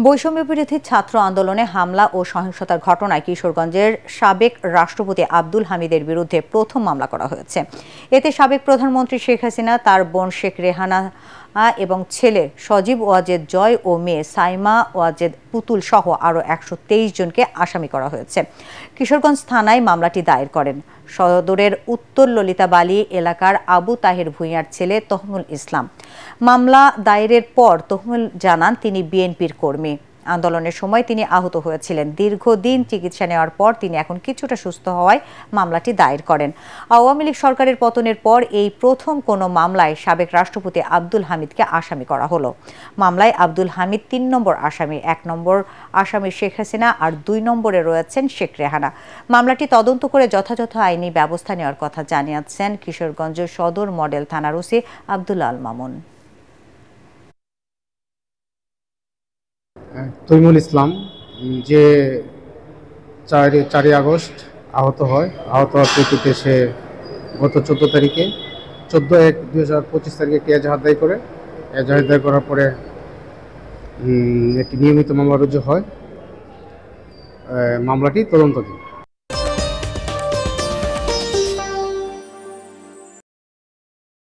বৈষম্য বিরোধী ছাত্র আন্দোলনে হামলা ও সহিংসতার ঘটনায় কিশোরগঞ্জের সাবেক রাষ্ট্রপতি আব্দুল হামিদের বিরুদ্ধে প্রথম মামলা করা হয়েছে। এতে সাবেক প্রধানমন্ত্রী শেখ হাসিনা, তার বোন শেখ রেহানা এবং ছেলে সজীব ওয়াজেদ জয় ও মেয়ে সাইমা ওয়াজেদ পুতুল সহ আরও ১২৩ জনকে আসামি করা হয়েছে। কিশোরগঞ্জ থানায় মামলাটি দায়ের করেন সদরের উত্তর ললিতাবালী এলাকার আবু তাহের ভূঁইয়ার ছেলে তহমুল ইসলাম। মামলা দায়েরের পর তহমুল জানান তিনি বিএনপির কর্মী। আন্দোলনের সময় তিনি আহত হয়েছিলেন। দীর্ঘদিন চিকিৎসা নেওয়ার পর তিনি এখন কিছুটা সুস্থ হওয়ায় মামলাটি দায়ের করেন। আওয়ামী লীগ সরকারের পতনের পর এই প্রথম কোনো মামলায় সাবেক রাষ্ট্রপতি আব্দুল হামিদকে আসামি করা হলো। মামলায় আব্দুল হামিদ ৩ নম্বর আসামি, ১ নম্বর আসামি শেখ হাসিনা আর ২ নম্বরে রয়েছেন শেখ রেহানা। মামলাটি তদন্ত করে যথাযথ আইনি ব্যবস্থা নেওয়ার কথা জানিয়েছেন কিশোরগঞ্জ সদর মডেল থানার ওসি আব্দুল্লাহ আল মামুন। তৈমুল ইসলাম যে ৪ই আগস্ট আহত হয়। আহত হওয়ার প্রেক্ষিতে সে গত ১৪ তারিখে ১৪/১/২০২৫ তারিখে একটি এজাহার দায় করে। এজাহার দায় করার পরে একটি নিয়মিত মামলা রুজু হয়। মামলাটি তদন্তাধীন।